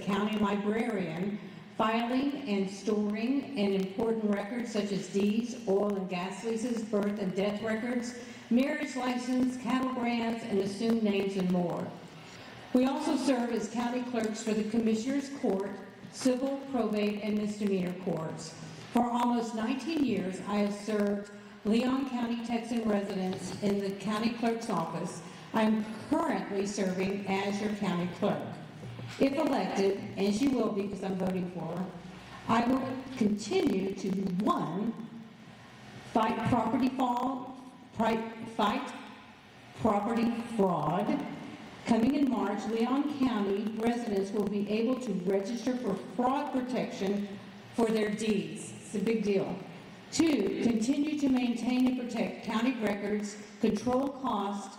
county librarian, filing and storing and important records such as deeds, oil and gas leases, birth and death records, marriage license, cattle grants, and assumed names and more. We also serve as county clerks for the Commissioner's Court, civil, probate, and misdemeanor courts. For almost 19 years, I have served Leon County Texan residents in the county clerk's office. I am currently serving as your county clerk. If elected, as you will be because I'm voting for her, I will continue to, 1, fight property fraud. Coming in March, Leon County residents will be able to register for fraud protection for their deeds. It's a big deal. 2, continue to maintain and protect county records, control costs,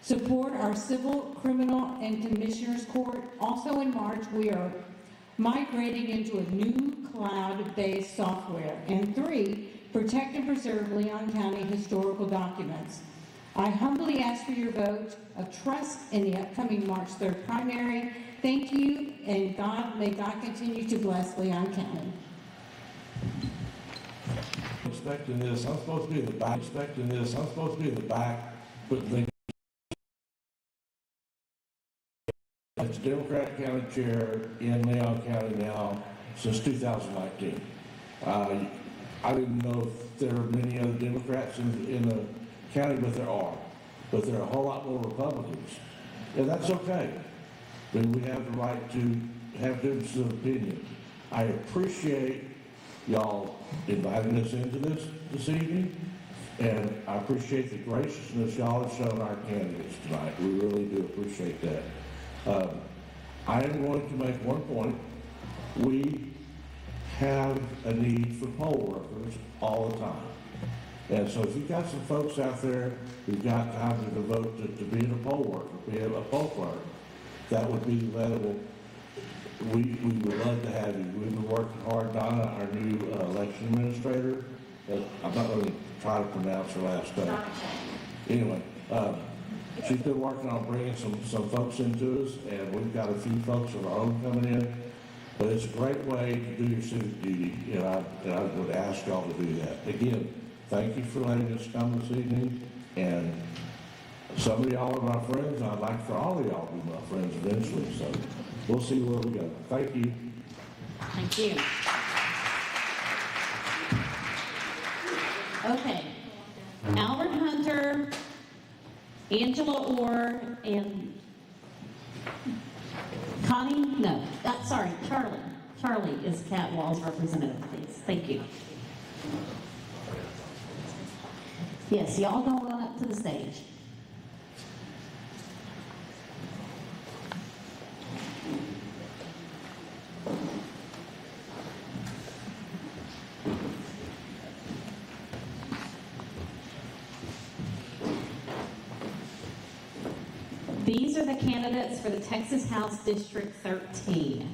support our civil, criminal, and commissioner's court. Also in March, we are migrating into a new cloud-based software. And 3, protect and preserve Leon County historical documents. I humbly ask for your vote of trust in the upcoming March 3rd primary. Thank you, and may God continue to bless Leon County. Expecting this, I'm supposed to be in the back. But it's Democratic County Chair in Leon County now since 2019. I didn't know if there were many other Democrats in the county, but there are. But there are a whole lot more Republicans. And that's okay. Then we have the right to have differences of opinion. I appreciate y'all inviting us into this evening, and I appreciate the graciousness y'all have shown our candidates tonight. We really do appreciate that. I am going to make one point. We have a need for poll workers all the time. And so if you've got some folks out there who've got time to devote to being a poll worker, being a poll clerk, that would be available. We would love to have you. We've been working hard. Donna, our new election administrator, I'm not going to try to pronounce her last name. Anyway, she's been working on bringing some folks into us, and we've got a few folks of our own coming in. But it's a great way to do your civic duty, and I would ask y'all to do that. Again, thank you for letting us come this evening, and some of y'all are my friends. I'd like for all of y'all to be my friends eventually, so we'll see where we go. Thank you. Thank you. Okay. Albert Hunter, Angela Orr, and Charlie. Charlie is Cat Wall's representative, please. Thank you. Yes, y'all go on up to the stage. These are the candidates for the Texas House District 13.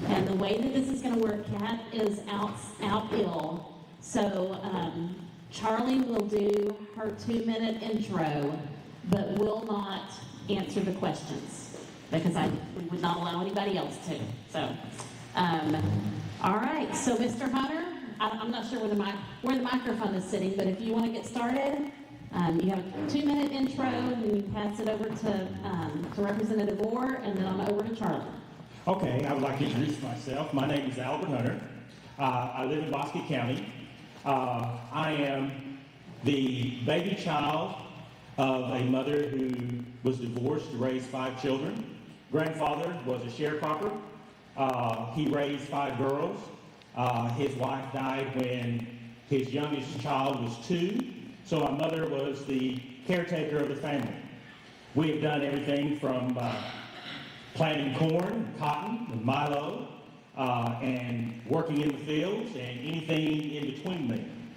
And the way that this is going to work, Kat is out ill. So Charlie will do her 2-minute intro, but will not answer the questions because we would not allow anybody else to. So, all right. So Mr. Hunter, I'm not sure where the microphone is sitting, but if you want to get started, you have a 2-minute intro, and then you pass it over to Representative Orr, and then on over to Charlie. Okay, I would like to introduce myself. My name is Albert Hunter. I live in Bosque County. I am the baby child of a mother who was divorced to raise 5 children. Grandfather was a sharecropper. He raised 5 girls. His wife died when his youngest child was 2. So my mother was the caretaker of the family. We have done everything from planting corn, cotton, and milo, and working in the fields, and anything in between them.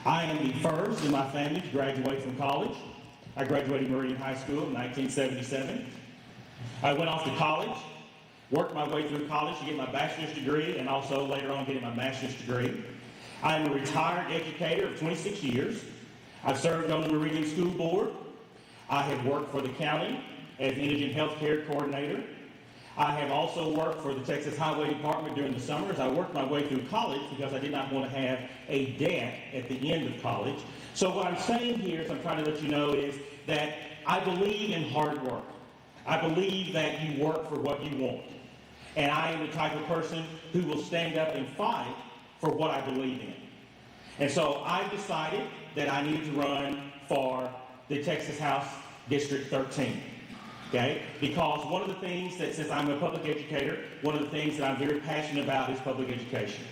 I am the first in my family to graduate from college. I graduated Meridian High School in 1977. I went off to college, worked my way through college to get my bachelor's degree, and also later on getting my master's degree. I am a retired educator of 26 years. I've served on the Meridian School Board. I have worked for the county as indigent health care coordinator. I have also worked for the Texas Highway Department during the summers. I worked my way through college because I did not want to have a debt at the end of college. So what I'm saying here is I'm trying to let you know is that I believe in hard work. I believe that you work for what you want. And I am the type of person who will stand up and fight for what I believe in. And so I decided that I needed to run for the Texas House District 13. Okay? Because one of the things that, since I'm a public educator, one of the things that I'm very passionate about is public education.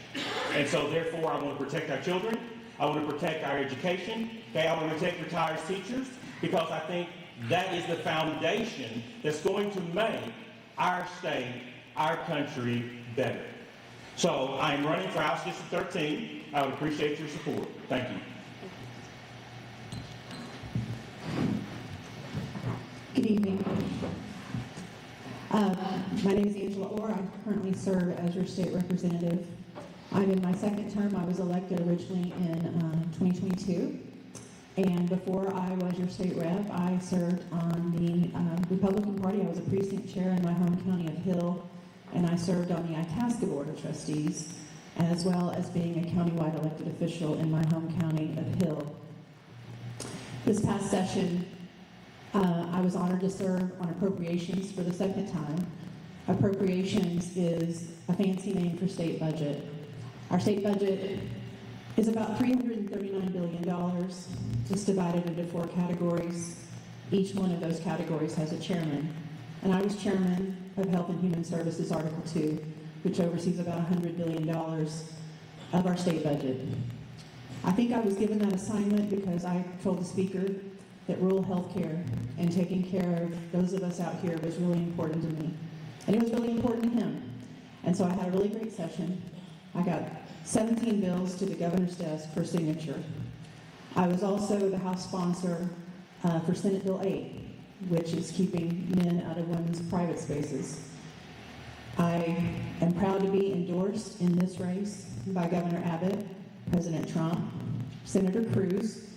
And so therefore I want to protect our children. I want to protect our education. Okay? I want to protect retired teachers because I think that is the foundation that's going to make our state, our country better. So I'm running for House District 13. I would appreciate your support. Thank you. Good evening. My name is Angela Orr. I currently serve as your state representative. I'm in my second term. I was elected originally in 2022. And before I was your state rep, I served on the Republican Party. I was a precinct chair in my home county of Hill, and I served on the Itasca Board of Trustees, as well as being a countywide elected official in my home county of Hill. This past session, I was honored to serve on appropriations for the second time. Appropriations is a fancy name for state budget. Our state budget is about $339 billion, just divided into 4 categories. Each one of those categories has a chairman. And I was chairman of Health and Human Services Article 2, which oversees about $100 billion of our state budget. I think I was given that assignment because I told the speaker that rural health care and taking care of those of us out here was really important to me. And it was really important to him. And so I had a really great session. I got 17 bills to the governor's desk for signature. I was also the House sponsor for Senate Bill 8, which is keeping men out of women's private spaces. I am proud to be endorsed in this race by Governor Abbott, President Trump, Senator Cruz,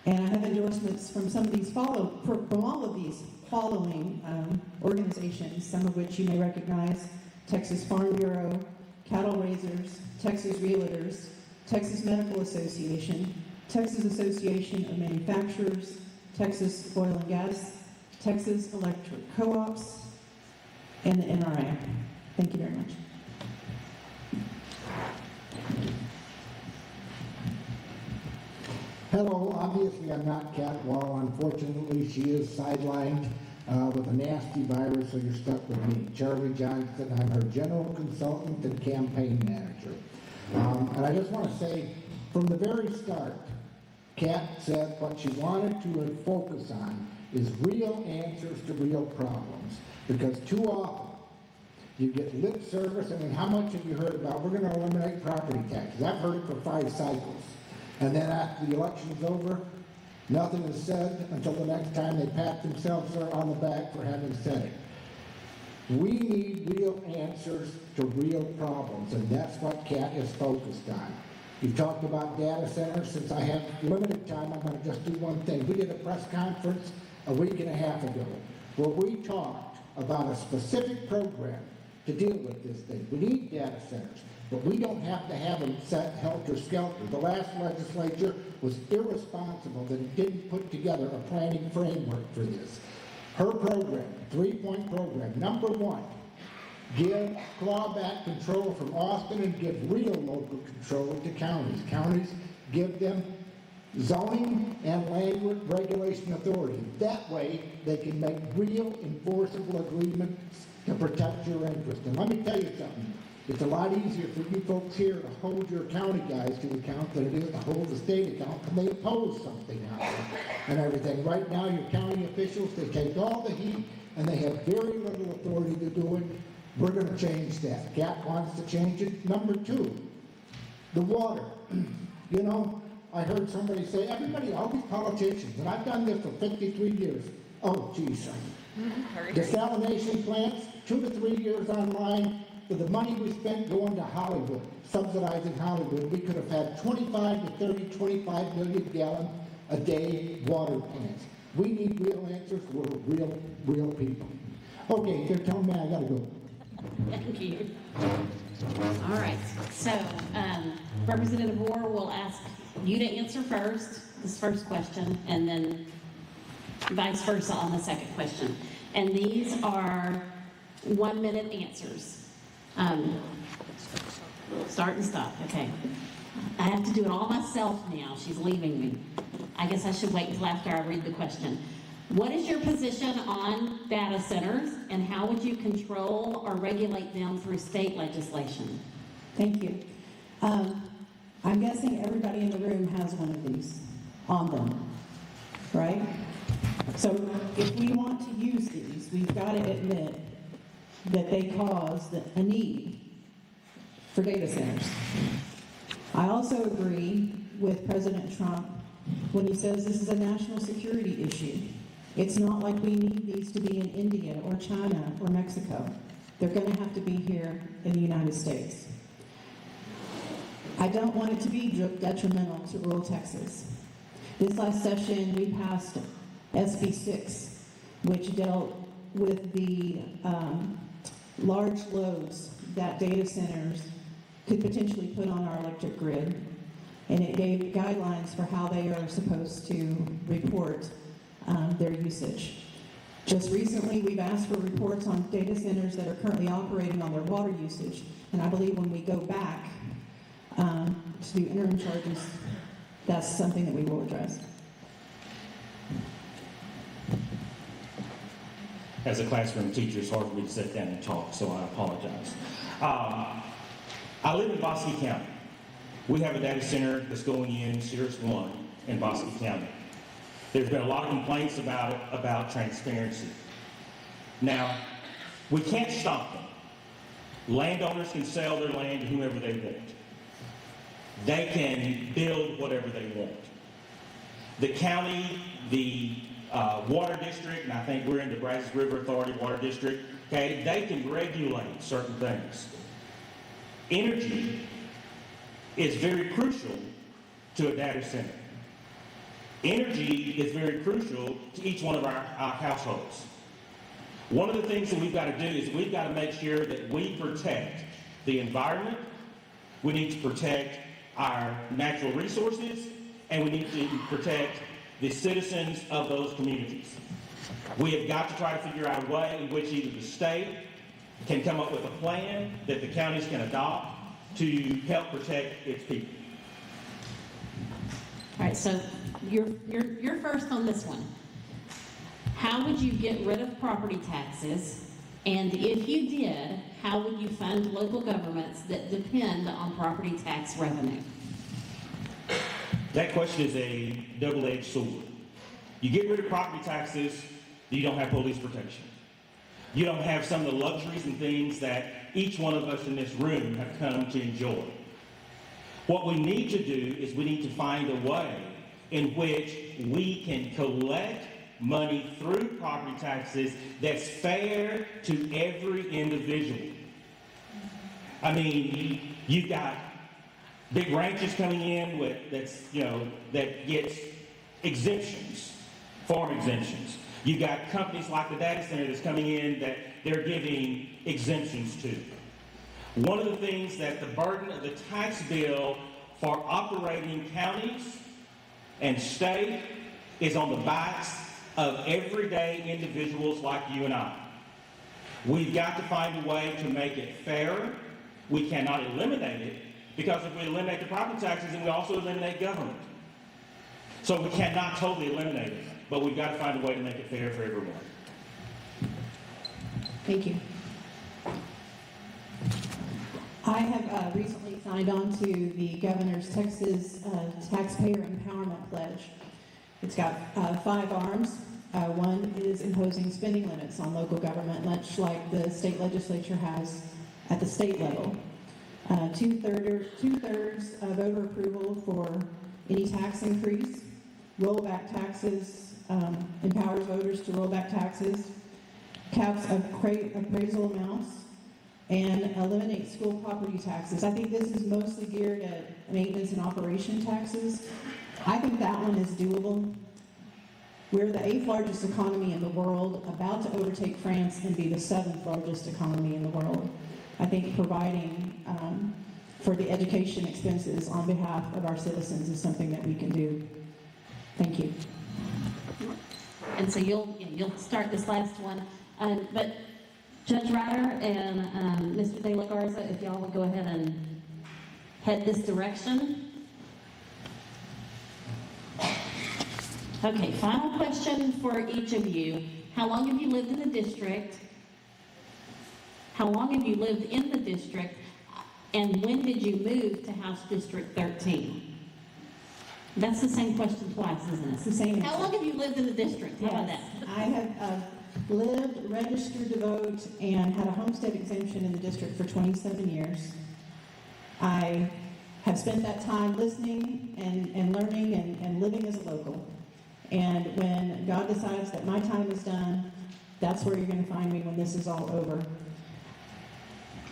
and I have endorsements from some of these from all of these following organizations, some of which you may recognize: Texas Farm Bureau, Cattle Raisers, Texas Realtors, Texas Medical Association, Texas Association of Manufacturers, Texas Oil and Gas, Texas Electric Co-ops, and the NRA. Thank you very much. Hello, obviously I'm not Cat Wall. Unfortunately, she is sidelined with a nasty virus, so you're stuck with me. Charlie Johnson, I'm her general consultant and campaign manager. And I just want to say, from the very start, Cat said what she wanted to focus on is real answers to real problems. Because too often, you get lip service. I mean, how much have you heard about, we're going to eliminate property taxes? I've heard it for 5 cycles. And then after the election's over, nothing is said until the next time they pat themselves on the back for having said it. We need real answers to real problems, and that's what Cat is focused on. You talked about data centers. Since I have limited time, I'm going to just do one thing. We did a press conference a week and a half ago where we talked about a specific program to deal with this thing. We need data centers, but we don't have to have them set helter-skelter. The last legislature was irresponsible that it didn't put together a planning framework for this. Her program, 3-point program, number 1, give clawback control from Austin and give real local control to counties. Counties, give them zoning and land regulation authority. That way, they can make real enforceable agreements to protect your interest. And let me tell you something. It's a lot easier for you folks here to hold your county guys to account than it is to hold the state account when they oppose something out there and everything. Right now, your county officials, they take all the heat and they have very little authority to do it. We're going to change that. Cat wants to change it. Number 2, the water. You know, I heard somebody say, everybody, all these politicians, and I've done this for 53 years. Oh, geez. Desalination plants, 2 to 3 years online. For the money we spent going to Hollywood, subsidizing Hollywood, we could have had 25 to 30, 25 million gallon a day water plants. We need real answers. We're real people. Okay, they're telling me I gotta go. Thank you. All right, so Representative Moore will ask you to answer first, this first question, and then vice versa on the second question. And these are 1-minute answers. Start and stop, okay. I have to do it all myself now, she's leaving me. I guess I should wait until after I read the question. What is your position on data centers, and how would you control or regulate them through state legislation? Thank you. I'm guessing everybody in the room has one of these on them, right? So if we want to use these, we've got to admit that they cause a need for data centers. I also agree with President Trump when he says this is a national security issue. It's not like we need these to be in India or China or Mexico. They're going to have to be here in the United States. I don't want it to be detrimental to rural Texas. This last session, we passed SB 6, which dealt with the large loads that data centers could potentially put on our electric grid. And it gave guidelines for how they are supposed to report their usage. Just recently, we've asked for reports on data centers that are currently operating on their water usage. And I believe when we go back to do interim charges, that's something that we will address. As a classroom teacher, it's hard for me to sit down and talk, so I apologize. I live in Bosque County. We have a data center that's going in, Cirrus 1 in Bosque County. There's been a lot of complaints about it, about transparency. Now, we can't stop them. Landowners can sell their land to whomever they want. They can build whatever they want. The county, the water district, and I think we're in the Brazos River Authority Water District, okay, they can regulate certain things. Energy is very crucial to a data center. Energy is very crucial to each one of our households. One of the things that we've got to do is we've got to make sure that we protect the environment, we need to protect our natural resources, and we need to protect the citizens of those communities. We have got to try to figure out a way in which either the state can come up with a plan that the counties can adopt to help protect its people. All right, so you're first on this one. How would you get rid of property taxes? And if you did, how would you fund local governments that depend on property tax revenue? That question is a double-edged sword. You get rid of property taxes, you don't have police protection. You don't have some of the luxuries and things that each one of us in this room have come to enjoy. What we need to do is we need to find a way in which we can collect money through property taxes that's fair to every individual. I mean, you've got big ranches coming in that gets exemptions, farm exemptions. You've got companies like the data center that's coming in that they're giving exemptions to. One of the things that the burden of the tax bill for operating counties and state is on the backs of everyday individuals like you and I. We've got to find a way to make it fairer. We cannot eliminate it, because if we eliminate the property taxes, then we also eliminate government. So we cannot totally eliminate it, but we've got to find a way to make it fair for everyone. Thank you. I have recently signed on to the Governor's Texas Taxpayer Empowerment Pledge. It's got 5 arms. One is imposing spending limits on local government, much like the state legislature has at the state level. Two-thirds voter approval for any tax increase. Rollback taxes, empowers voters to roll back taxes. Caps of appraisal amounts, and eliminate school property taxes. I think this is mostly geared at maintenance and operation taxes. I think that one is doable. We're the 8th largest economy in the world, about to overtake France and be the 7th largest economy in the world. I think providing for the education expenses on behalf of our citizens is something that we can do. Thank you. And so you'll start this last one. But Judge Ryder and Mr. De La Garza, if y'all would go ahead and head this direction. Okay, final question for each of you. How long have you lived in the district? How long have you lived in the district? And when did you move to House District 13? That's the same question twice, isn't it? It's the same How answer. long have you lived in the district? How about that? I have lived, registered to vote, and had a homestead exemption in the district for 27 years. I have spent that time listening and learning and living as a local. And when God decides that my time is done, that's where you're going to find me when this is all over.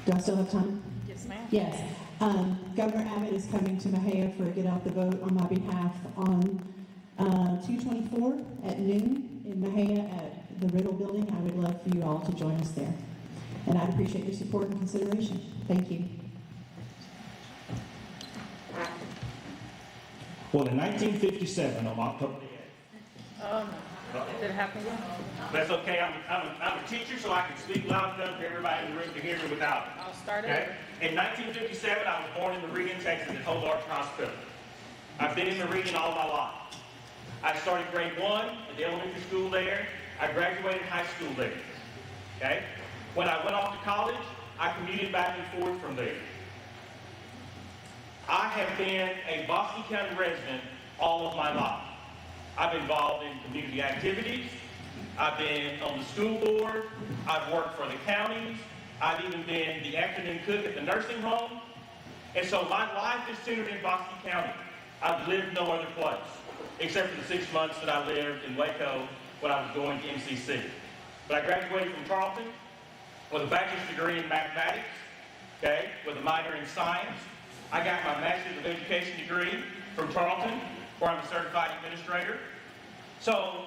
Do I still have time? Yes, ma'am. Yes. Governor Abbott is coming to Mahia for a Get Out the Vote on my behalf on 2/24 at noon in Mahia at the Riddle Building. I would love for you all to join us there. And I'd appreciate your support and consideration. Thank you. Well, in 1957, on October Did it happen? That's okay. I'm a teacher, so I can speak loud enough for everybody in the room to hear me without it. I'll start Okay? it. In 1957, I was born in Meridian, Texas, at Hobart Hospital. I've been in Meridian all my life. I started grade 1 at the elementary school there. I graduated high school there. Okay? When I went off to college, I commuted back and forth from there. I have been a Boston County resident all of my life. I've been involved in community activities. I've been on the school board. I've worked for the counties. I've even been the afternoon cook at the nursing home. And so my life is centered in Boston County. I've lived no other place, except for the 6 months that I lived in Waco when I was going to MCC. But I graduated from Tarleton with a bachelor's degree in mathematics, okay, with a minor in science. I got my master's of education degree from Tarleton, where I'm a certified administrator. So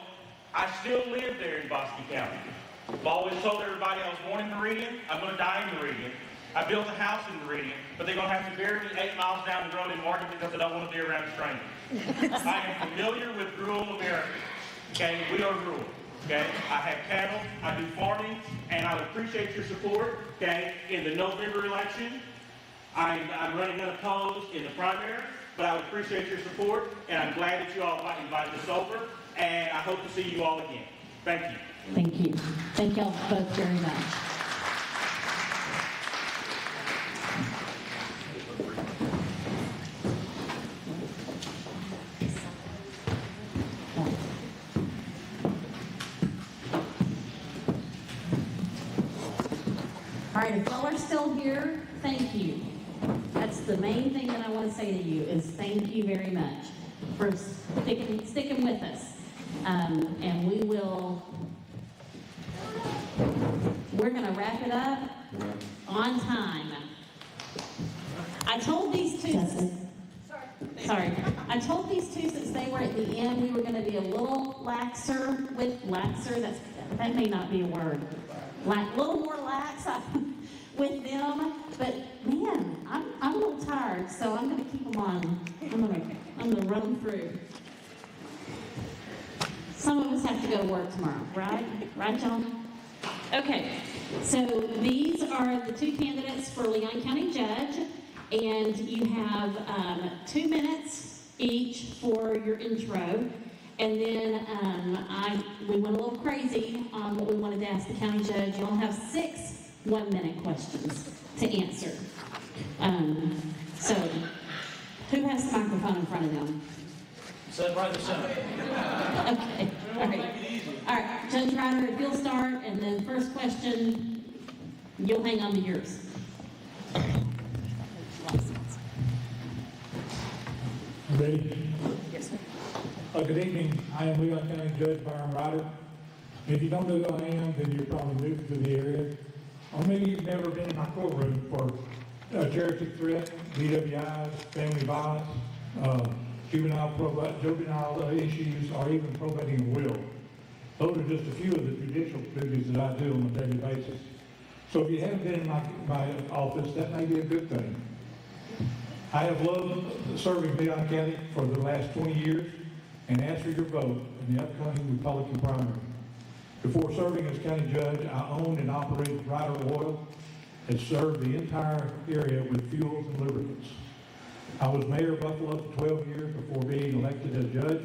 I still live there in Boston County. I've always told everybody I was born in Meridian, I'm going to die in Meridian. I built a house in Meridian, but they're going to have to bury me 8 miles down the road in Martin because I don't want to be around strangers. I am familiar with rural America. Okay, we are rural. Okay, I have cattle, I do farming, and I would appreciate your support. Okay, in the November election, I'm running unopposed in the primary, but I would appreciate your support, and I'm glad that you all invited us over, and I hope to see you all again. Thank you. Thank you. Thank y'all both very much. All right, if y'all are still here, thank you. That's the main thing that I want to say to you is thank you very much for sticking with us. And we're going to wrap it up on time. I told these two, I told these two since they were at the end, we were going to be a little laxer, that may not be a word. A little more lax with them, but man, I'm a little tired, so I'm going to keep them on. I'm going to run them through. Some of us have to go to work tomorrow, right? Right, John? Okay, so these are the two candidates for Leon County Judge, and you have 2 minutes each for your intro. And then we went a little crazy on what we wanted to ask the county judge. You'll have 6 one-minute questions to answer. So, who has the microphone in front of them? Sit right in the center. Okay, all right. All right, Judge Ryder, if you'll start, and then first question, you'll hang on to yours. Ready? Yes, ma'am. Good evening. I am Leon County Judge Byron Ryder. If you don't know who I am, then you're probably new to the area. Or maybe you've never been in my courtroom for charity threat, DWIs, family violence, juvenile issues, or even probating a will. Those are just a few of the judicial duties that I do on a daily basis. So if you haven't been in my office, that may be a good thing. I have loved serving Leon County for the last 20 years and ask for your vote in the upcoming Republican primary. Before serving as county judge, I owned and operated Ryder Oil and served the entire area with fuels and lubricants. I was mayor of Buffalo for 12 years before being elected as judge,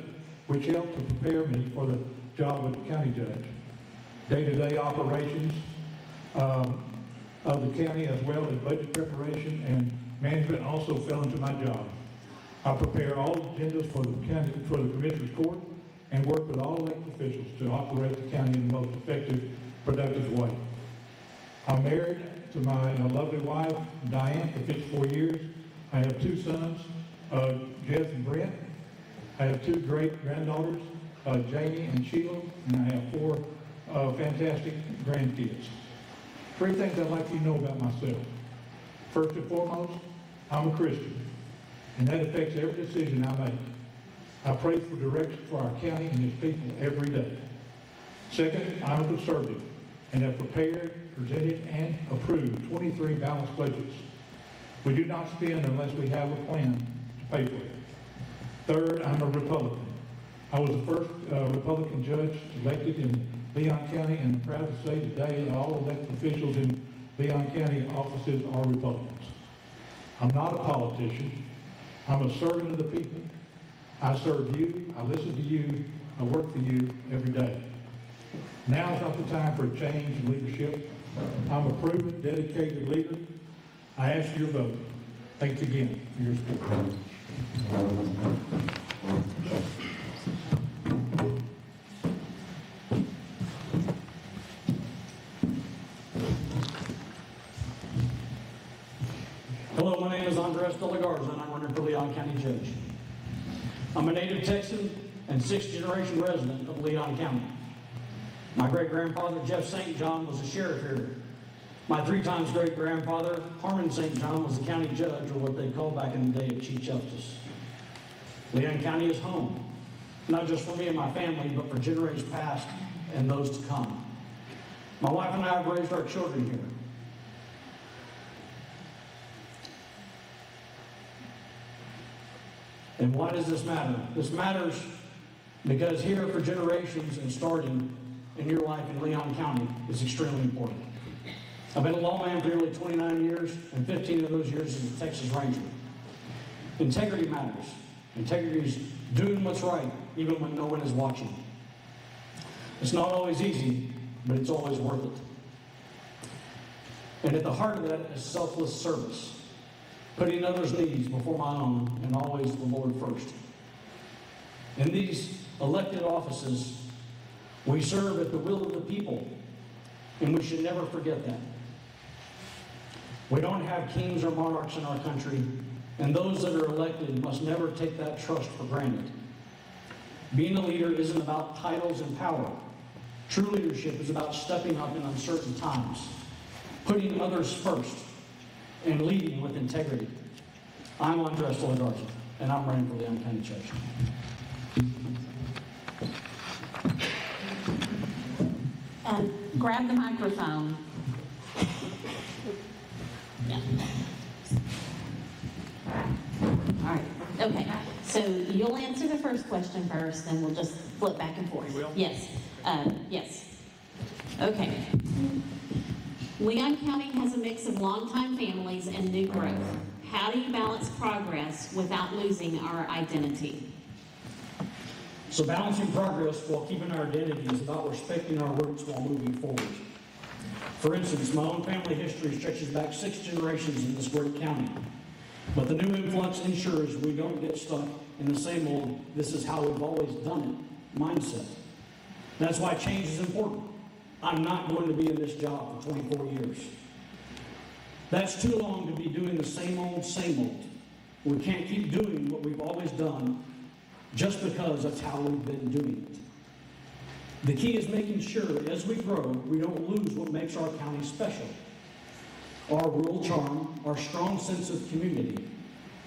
which helped to prepare me for the job of county judge. Day-to-day operations of the county, as well as budget preparation and management, also fell into my job. I prepare all agendas for the Commissioner's Court and work with all elected officials to operate the county in the most effective, productive way. I'm married to my lovely wife, Diane, for 54 years. I have 2 sons, Jess and Brent. I have 2 great granddaughters, Jamie and Sheila, and I have 4 fantastic grandkids. 3 things I'd like you to know about myself. First and foremost, I'm a Christian, and that affects every decision I make. I pray for direction for our county and its people every day. Second, I'm a conservative, and have prepared, presented, and approved 23 balanced budgets. We do not spend unless we have a plan to pay for it. Third, I'm a Republican. I was the first Republican judge elected in Leon County, and I'm proud to say today that all elected officials in Leon County offices are Republicans. I'm not a politician. I'm a servant of the people. I serve you, I listen to you, I work for you every day. Now is not the time for a change in leadership. I'm a proven, dedicated leader. I ask your vote. Thanks again for your support. Hello, my name is Andres De La Garza, and I'm running for Leon County Judge. I'm a native Texan and 6th-generation resident of Leon County. My great-grandfather, Jeff St. John, was a sheriff here. My 3 times great-grandfather, Harmon St. John, was a county judge, or what they called back in the day, a Chief Justice. Leon County is home, not just for me and my family, but for generations past and those to come. My wife and I have raised our children here. And why does this matter? This matters because here for generations and starting in your life in Leon County is extremely important. I've been a lawman for nearly 29 years, and 15 of those years as a Texas Ranger. Integrity matters. Integrity is doing what's right, even when no one is watching. It's not always easy, but it's always worth it. And at the heart of that is selfless service. Putting others' needs before my own, and always the Lord first. In these elected offices, we serve at the will of the people, and we should never forget that. We don't have kings or monarchs in our country, and those that are elected must never take that trust for granted. Being a leader isn't about titles and power. True leadership is about stepping up in uncertain times, putting others first, and leading with integrity. I'm Andres De La Garza, and I'm running for Leon County Judge. And grab the microphone. Yeah. All right. Okay. So you'll answer the first question first, and we'll just flip back and forth. You will? Yes. Yes. Okay. Leon County has a mix of longtime families and new growth. How do you balance progress without losing our identity? So balancing progress while keeping our identity is about respecting our roots while moving forward. For instance, my own family history stretches back 6 generations in this great county. But the new influx ensures we don't get stuck in the same old, this is how we've always done it mindset. That's why change is important. I'm not going to be in this job for 24 years. That's too long to be doing the same old, same old. We can't keep doing what we've always done just because that's how we've been doing it. The key is making sure as we grow, we don't lose what makes our county special. Our rural charm, our strong sense of community,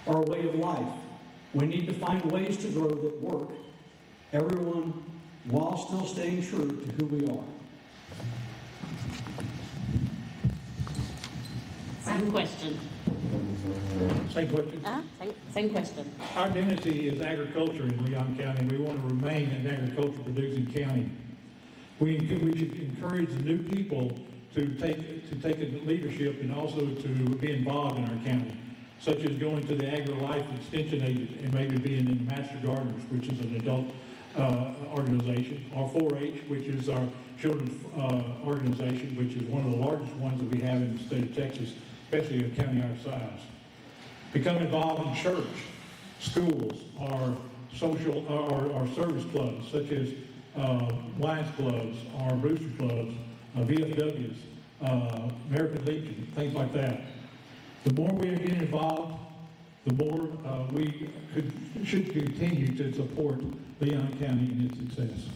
our way of life, We need to find ways to grow that work, everyone, while still staying true to who we are. Same question. Same question. Same question. Our identity is agriculture in Leon County. We want to remain an agriculture producing county. We should encourage the new people to take a leadership and also to be involved in our county, such as going to the Agri-Life Extension Agency and maybe being in the Master Gardeners, which is an adult organization, or 4-H, which is our children's organization, which is one of the largest ones that we have in the state of Texas, especially a county our size. Become involved in church, schools, or social or service clubs, such as Lions clubs, or Brewster clubs, VFWs, American Legion, things like that. The more we get involved, the more we should continue to support Leon County in its success.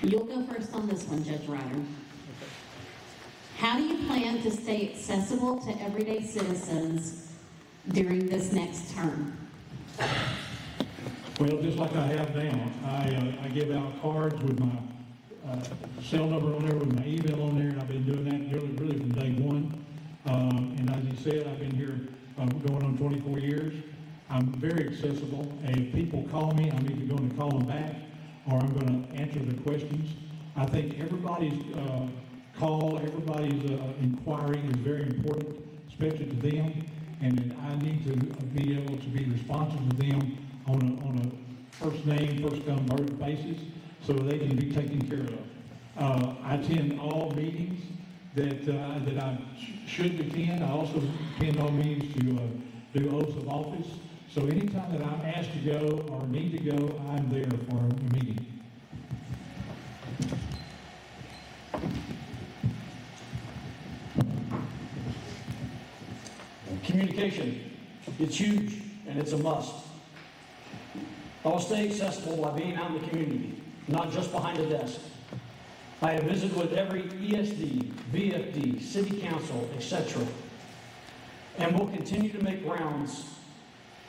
You'll go first on this one, Judge Ryder. How do you plan to stay accessible to everyday citizens during this next term? Well, just like I have now, I give out cards with my cell number on there, with my email on there, and I've been doing that really from day one. And as you said, I've been here going on 24 years. I'm very accessible, and if people call me, I'm either going to call them back or I'm going to answer their questions. I think everybody's call, everybody's inquiring is very important, especially to them, and I need to be able to be responsive to them on a first name, first come basis, so they can be taken care of. I attend all meetings that I should attend. I also attend all meetings to do oaths of office. So anytime that I'm asked to go or need to go, I'm there for a meeting. Communication, it's huge and it's a must. I will stay accessible by being out in the community, not just behind a desk. I have visited with every ESD, VFD, City Council, etc., and will continue to make rounds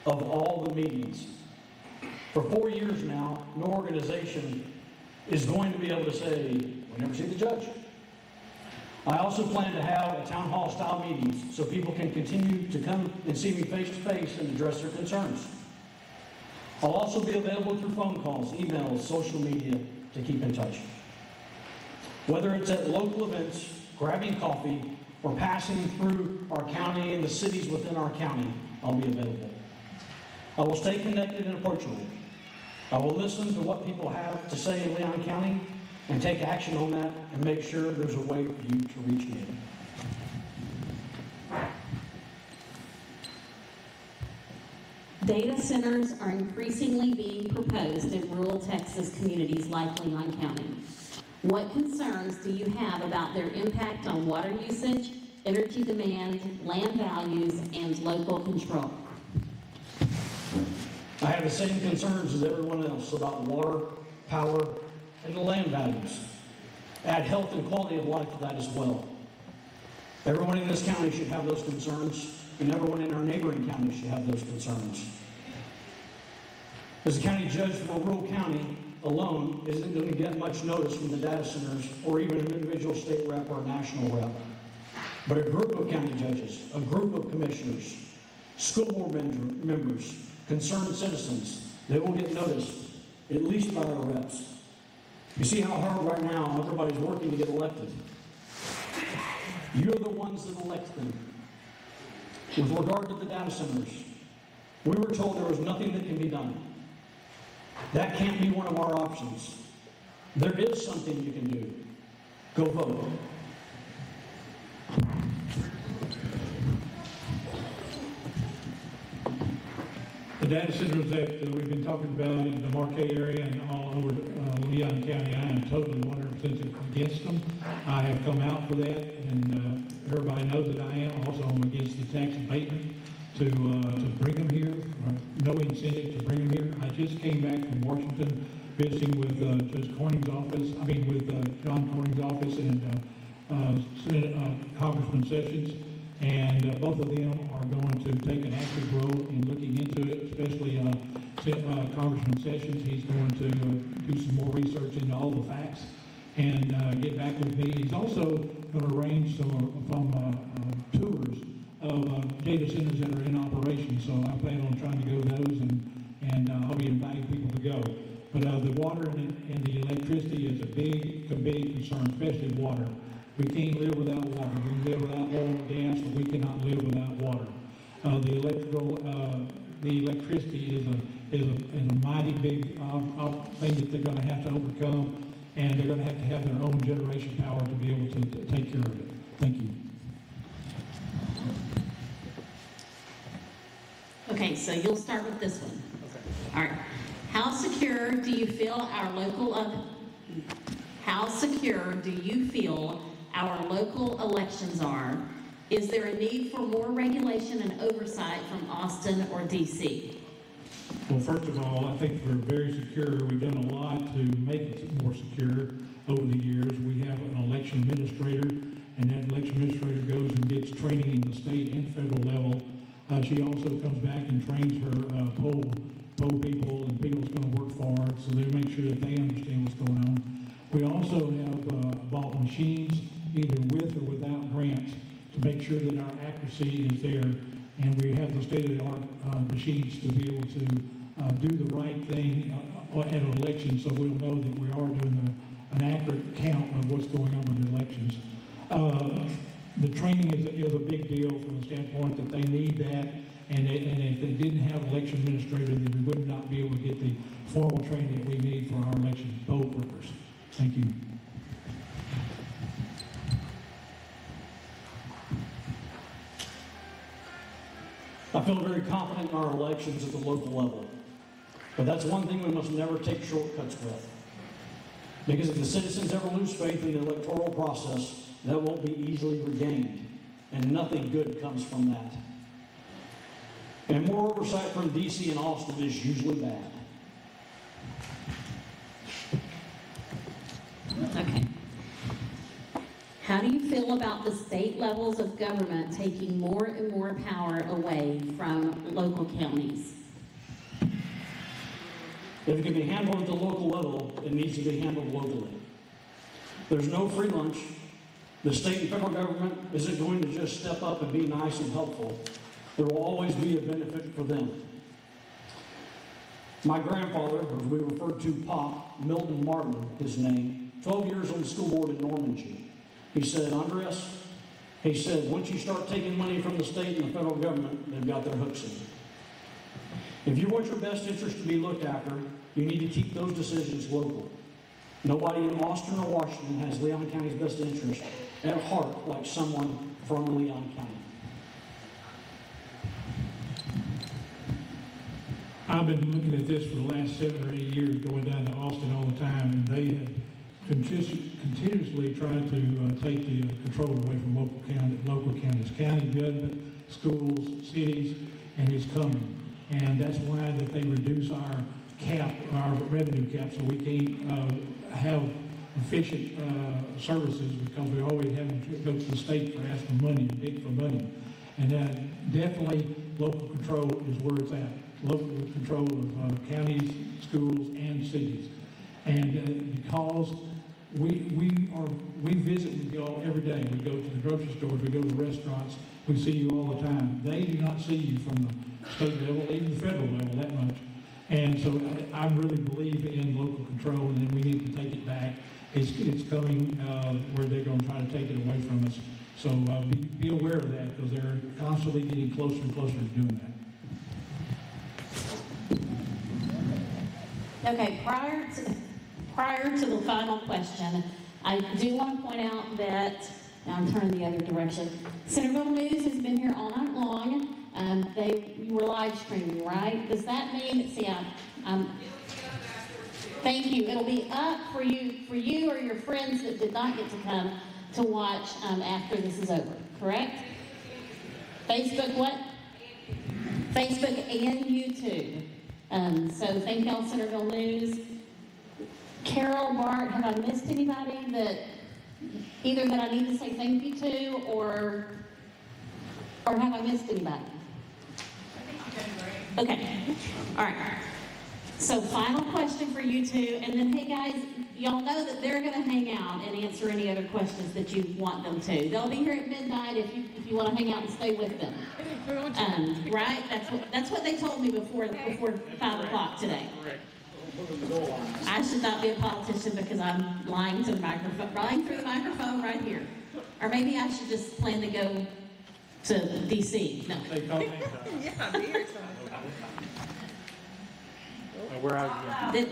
of all the meetings. For 4 years now, no organization is going to be able to say, we never see the judge. I also plan to have a town hall style meetings so people can continue to come and see me face to face and address their concerns. I'll also be available through phone calls, emails, social media to keep in touch. Whether it's at local events, grabbing coffee, or passing through our county and the cities within our county, I'll be available. I will stay connected and approachable. I will listen to what people have to say in Leon County and take action on that and make sure there's a way for you to reach me. Data centers are increasingly being proposed in rural Texas communities like Leon County. What concerns do you have about their impact on water usage, energy demand, land values, and local control? I have the same concerns as everyone else about water, power, and the land values. Add health and quality of life to that as well. Everyone in this county should have those concerns, and everyone in our neighboring counties should have those concerns. As a county judge for a rural county alone isn't going to get much notice from the data centers or even an individual state rep or a national rep. But a group of county judges, a group of commissioners, school board members, concerned citizens, they will get noticed, at least by our reps. You see how hard right now everybody's working to get elected. You're the ones that elect them. With regard to the data centers, we were told there was nothing that can be done. That can't be one of our options. There is something you can do. Go vote. The data centers that we've been talking about in the Marquette area and all over Leon County, I am totally 100% against them. I have come out for that, and everybody knows that I am. Also, I'm against the tax abatement to bring them here. No incentive to bring them here. I just came back from Washington visiting with Judge Corning's office, with John Corning's office and Congressman Sessions. and both of them are going to take an active role in looking into it, especially Congressman Sessions. He's going to do some more research into all the facts and get back with me. He's also going to arrange some tours of data centers that are in operation, so I plan on trying to go to those, and I'll be inviting people to go. But the water and the electricity is a big concern, especially water. We can't live without water. We can live without oil and gas, but we cannot live without water. The electricity is a mighty big thing that they're going to have to overcome, and they're going to have their own generation power to be able to take care of it. Thank you. Okay, so you'll start with this one. All right. How secure do you feel our local elections are? Is there a need for more regulation and oversight from Austin or DC? Well, first of all, I think we're very secure. We've done a lot to make it more secure over the years. We have an election administrator, and that election administrator goes and gets training in the state and federal level. She also comes back and trains her poll people and people that's going to work for her, so they make sure that they understand what's going on. We also have bought machines, either with or without grants, to make sure that our accuracy is there, and we have the state-of-the-art machines to be able to do the right thing at an election, so we'll know that we are doing an accurate count of what's going on with the elections. The training is a big deal from the standpoint that they need that, and if they didn't have election administrators, then we would not be able to get the formal training that we need for our election poll workers. Thank you. I feel very confident in our elections at the local level. But that's one thing we must never take shortcuts with. Because if the citizens ever lose faith in the electoral process, that won't be easily regained. And nothing good comes from that. And more oversight from DC and Austin is usually bad. Okay. How do you feel about the state levels of government taking more and more power away from local counties? If it can be handled at the local level, it needs to be handled locally. There's no free lunch. The state and federal government isn't going to just step up and be nice and helpful. There will always be a benefit for them. My grandfather, as we refer to Pop, Milton Martin, his name, 12 years on the school board in Normandy. He said, Andres, he said, once you start taking money from the state and the federal government, they've got their hooks in. If you want your best interest to be looked after, you need to keep those decisions local. Nobody in Austin or Washington has Leon County's best interest at heart like someone from Leon County. I've been looking at this for the last 7 or 8 years, going down to Austin all the time, and they have continuously tried to take the control away from local counties, county government, schools, cities, and it's coming. And that's why that they reduce our cap, our revenue cap, so we can't have efficient services, because we always have to go to the state for asking for money and beg for money. And definitely local control is where it's at. Local control of counties, schools, and cities. And because we visit with y'all every day. We go to the grocery stores, we go to the restaurants, we see you all the time. They do not see you from the state level, even the federal level, that much. And so I really believe in local control, and then we need to take it back. It's coming where they're going to try to take it away from us. So be aware of that, because they're constantly getting closer and closer to doing that. Okay, prior to the final question, I do want to point out that, now I'm turning the other direction, Centerville News has been here all night long. You were live streaming, right? Does that mean, thank you. It'll be up for you or your friends that did not get to come to watch after this is over, correct? Facebook what? Facebook and YouTube. So thank y'all, Centerville News. Carol, Bart, have I missed anybody that either that I need to say thank you to, or Or have I missed anybody? Okay, all right. So final question for you two, and then hey guys, y'all know that they're gonna hang out and answer any other questions that you want them to. They'll be here at midnight if you wanna hang out and stay with them. Right? That's what they told me before 5 o'clock today. I should not be a politician because I'm lying through the microphone right here. Or maybe I should just plan to go to DC. No. Yeah, me or something. We're out again.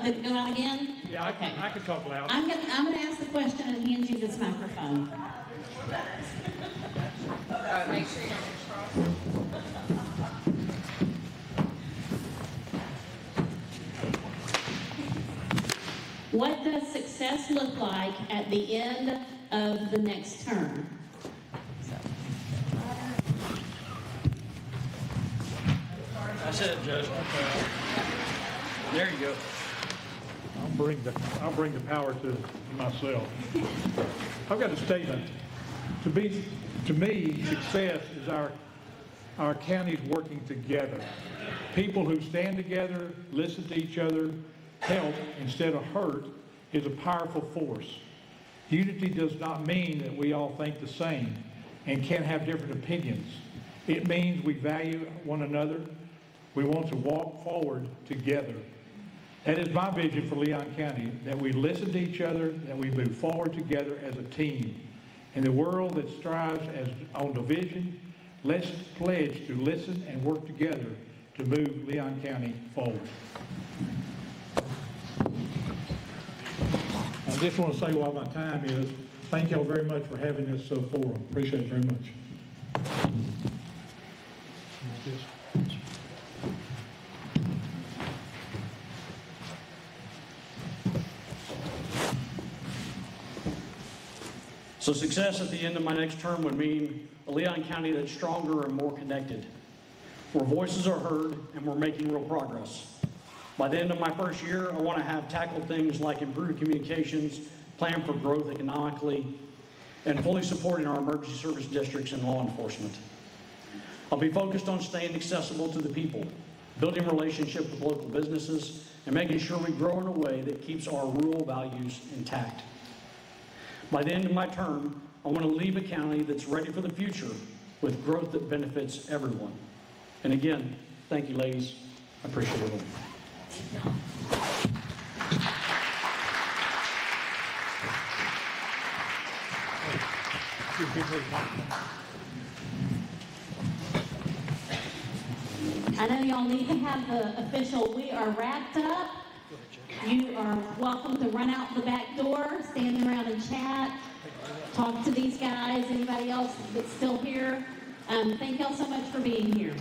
Did it go out again? Yeah, Okay. I can talk loud. I'm gonna ask the question and hand you this microphone. Make sure you don't What does success look like at the end of the next term? That's it, Judge. There you go. I'll bring the power to myself. I've got a statement. To me, success is our counties working together. People who stand together, listen to each other, help instead of hurt is a powerful force. Unity does not mean that we all think the same and can't have different opinions. It means we value one another. We want to walk forward together. That is my vision for Leon County, that we listen to each other, that we move forward together as a team. In a world that strives on division, let's pledge to listen and work together to move Leon County forward. I just want to say while my time is, thank y'all very much for having this forum. Appreciate it very much. So success at the end of my next term would mean a Leon County that's stronger and more connected, where voices are heard and we're making real progress. By the end of my first year, I want to have tackled things like improved communications, plan for growth economically, and fully supporting our emergency service districts and law enforcement. I'll be focused on staying accessible to the people, building relationships with local businesses, and making sure we grow in a way that keeps our rural values intact. By the end of my term, I want to leave a county that's ready for the future with growth that benefits everyone. And again, thank you, ladies. I appreciate it. I know y'all need to have the official, we are wrapped up. You are welcome to run out the back door, stand around and chat, talk to these guys, anybody else that's still here. Thank y'all so much for being here.